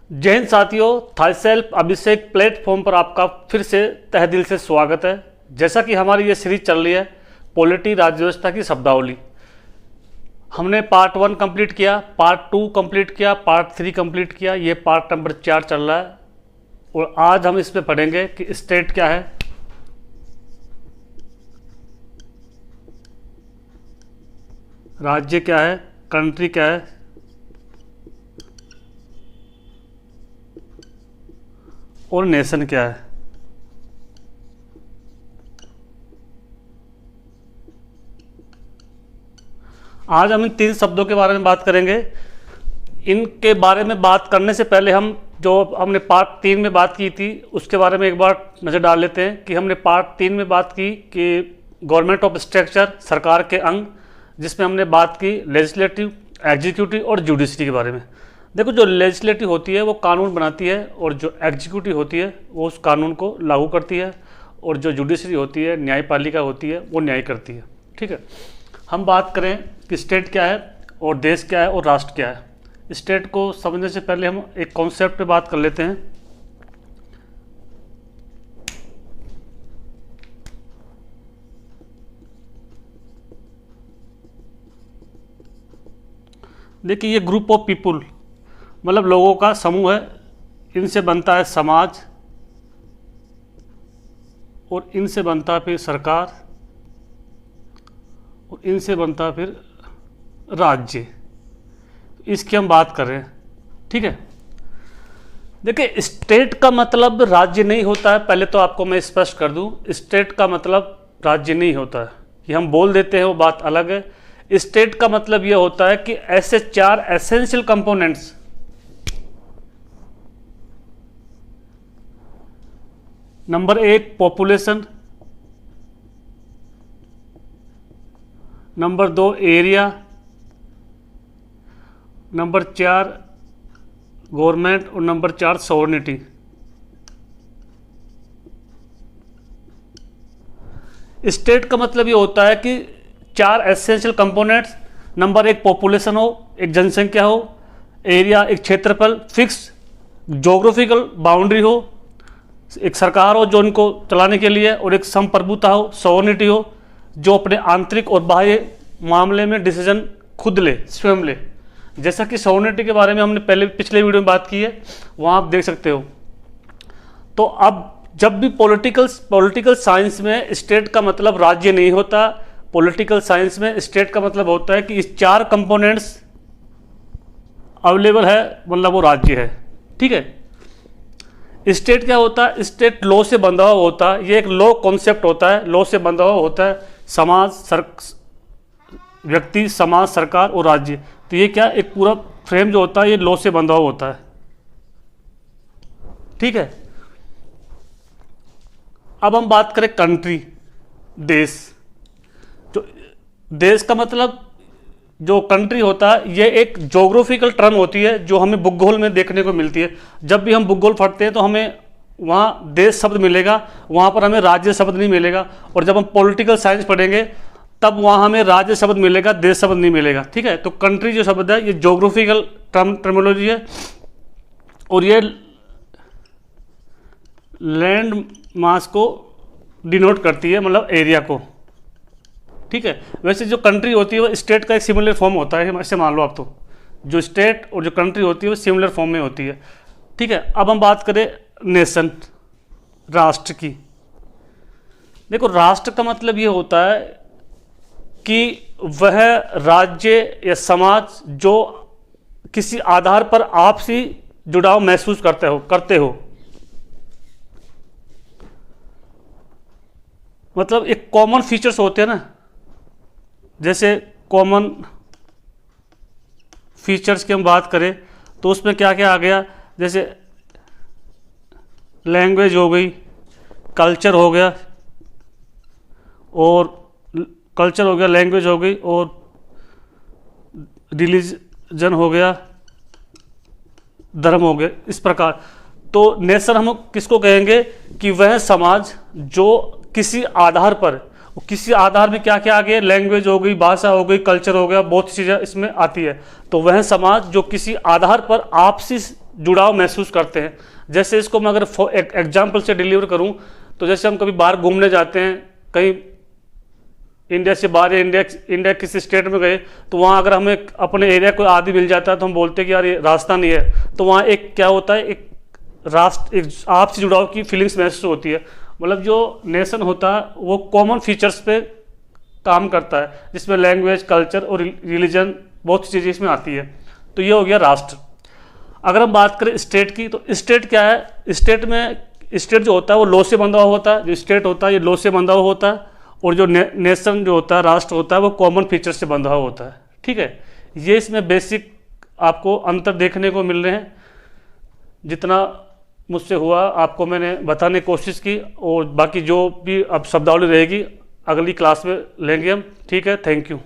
जय हिंद साथियों, थाईसेल्फ अभिषेक प्लेटफॉर्म पर आपका फिर से तहे दिल से स्वागत है। जैसा कि हमारी ये सीरीज चल रही है पॉलिटी राज्य व्यवस्था की शब्दावली, हमने पार्ट 1 कंप्लीट किया, पार्ट 2 कंप्लीट किया, पार्ट 3 कंप्लीट किया, ये पार्ट नंबर 4 चल रहा है। और आज हम इसमें पढ़ेंगे कि स्टेट क्या है, राज्य क्या है, कंट्री क्या है, और नेशन क्या है। आज हम इन 3 शब्दों के बारे में बात करेंगे। इनके बारे में बात करने से पहले हम जो हमने पार्ट 3 में बात की थी उसके बारे में एक बार नज़र डाल लेते हैं कि हमने पार्ट 3 में बात की कि गवर्नमेंट ऑफ स्ट्रक्चर, सरकार के अंग, जिसमें हमने बात की लेजिस्लेटिव, एग्जीक्यूटिव और जुडिशरी के बारे में। देखो, जो लेजिस्लेटिव होती है वो कानून बनाती है और जो एग्जीक्यूटिव होती है वो उस कानून को लागू करती है और जो जुडिशरी होती है, न्यायपालिका होती है, वो न्याय करती है। ठीक है, हम बात करें कि स्टेट क्या है और देश क्या है और राष्ट्र क्या है। स्टेट को समझने से पहले हम एक कॉन्सेप्ट पे बात कर लेते हैं। देखिए, ये ग्रुप ऑफ पीपुल मतलब लोगों का समूह है, इनसे बनता है समाज और इनसे बनता है फिर सरकार और इनसे बनता है फिर राज्य। इसकी हम बात कर रहे हैं। ठीक है, देखिए, स्टेट का मतलब राज्य नहीं होता है। पहले तो आपको मैं स्पष्ट कर दूं, स्टेट का मतलब राज्य नहीं होता है। ये हम बोल देते हैं वो बात अलग है। स्टेट का मतलब यह होता है कि ऐसे 4 essential components, number 1 population, number 2 area, number 4 government और नंबर 4 सॉवरेनिटी। स्टेट का मतलब ये होता है कि 4 एसेंशियल कंपोनेंट्स, नंबर 1 पॉपुलेशन हो, एक जनसंख्या हो, एरिया एक क्षेत्रफल, फिक्स ज्योग्राफिकल बाउंड्री हो, एक सरकार हो जो इनको चलाने के लिए, और एक संप्रभुता हो, सॉवरेनिटी हो, जो अपने आंतरिक और बाह्य मामले में डिसीजन खुद ले, स्वयं ले। जैसा कि सॉवरेनिटी के बारे में हमने पिछले वीडियो में बात की है, वहाँ आप देख सकते हो। तो अब जब भी पॉलिटिकल साइंस में स्टेट का मतलब राज्य नहीं होता। पॉलिटिकल साइंस में स्टेट का मतलब होता है कि इस 4 कंपोनेंट्स अवेलेबल है, मतलब वो राज्य है। ठीक है, स्टेट क्या होता है? स्टेट लॉ से बंधा हुआ होता है। ये एक लॉ कॉन्सेप्ट होता है, लॉ से बंधा हुआ होता है। व्यक्ति, समाज, सरकार और राज्य, तो ये क्या एक पूरा फ्रेम जो होता है ये लॉ से बंधा हुआ होता है। ठीक है, अब हम बात करें कंट्री, देश। तो देश का मतलब जो कंट्री होता है ये एक ज्योग्राफिकल टर्म होती है जो हमें भूगोल में देखने को मिलती है। जब भी हम भूगोल पढ़ते हैं तो हमें वहाँ देश शब्द मिलेगा, वहाँ पर हमें राज्य शब्द नहीं मिलेगा। और जब हम पॉलिटिकल साइंस पढ़ेंगे तब वहाँ हमें राज्य शब्द मिलेगा, देश शब्द नहीं मिलेगा। ठीक है, तो कंट्री जो शब्द है ये ज्योग्राफिकल टर्मिनोलॉजी है और ये लैंड मास को डिनोट करती है, मतलब एरिया को। ठीक है, वैसे जो कंट्री होती है वो स्टेट का एक सिमिलर फॉर्म होता है, ऐसे मान लो आप। तो जो स्टेट और जो कंट्री होती है वो सिमिलर फॉर्म में होती है। ठीक है, अब हम बात करें नेशन, राष्ट्र की। देखो, राष्ट्र का मतलब ये होता है कि वह राज्य या समाज जो किसी आधार पर आपसी जुड़ाव महसूस करते हो। मतलब एक कॉमन फीचर्स होते हैं ना, जैसे कॉमन फीचर्स की हम बात करें तो उसमें क्या क्या आ गया, जैसे लैंग्वेज हो गई, कल्चर हो गया, लैंग्वेज हो गई, और रिलीजन हो गया, धर्म हो गया, इस प्रकार। तो नेशन हम किसको कहेंगे कि वह समाज जो किसी आधार पर, किसी आधार में क्या क्या आ गया, लैंग्वेज हो गई, भाषा हो गई, कल्चर हो गया, बहुत सी चीज़ें इसमें आती है। तो वह समाज जो किसी आधार पर आपसी जुड़ाव महसूस करते हैं। जैसे इसको मैं अगर एग्जाम्पल से डिलीवर करूं, तो जैसे हम कभी बाहर घूमने जाते हैं, कहीं इंडिया से बाहर या इंडिया किसी स्टेट में गए, तो वहाँ अगर हमें अपने एरिया को आदि मिल जाता है तो हम बोलते हैं कि यार ये रास्ता नहीं है, तो वहाँ एक क्या होता है, एक आपसी जुड़ाव की फीलिंग्स महसूस होती है। मतलब जो नेशन होता है वो कॉमन फीचर्स पे काम करता है, जिसमें लैंग्वेज, कल्चर और रिलीजन बहुत सी चीज़ें इसमें आती है। तो ये हो गया राष्ट्र। अगर हम बात करें स्टेट की, तो स्टेट क्या है, स्टेट जो होता है वो लॉ से बंधा हुआ होता है। जो स्टेट होता है ये लॉ से बंधा हुआ होता है, और जो नेशन जो होता है, राष्ट्र होता है, वो कॉमन फीचर से बंधा हुआ होता है। ठीक है, ये इसमें बेसिक आपको अंतर देखने को मिल रहे हैं। जितना मुझसे हुआ आपको मैंने बताने की कोशिश की, और बाकी जो भी अब शब्दावली रहेगी अगली क्लास में लेंगे हम। ठीक है, थैंक यू।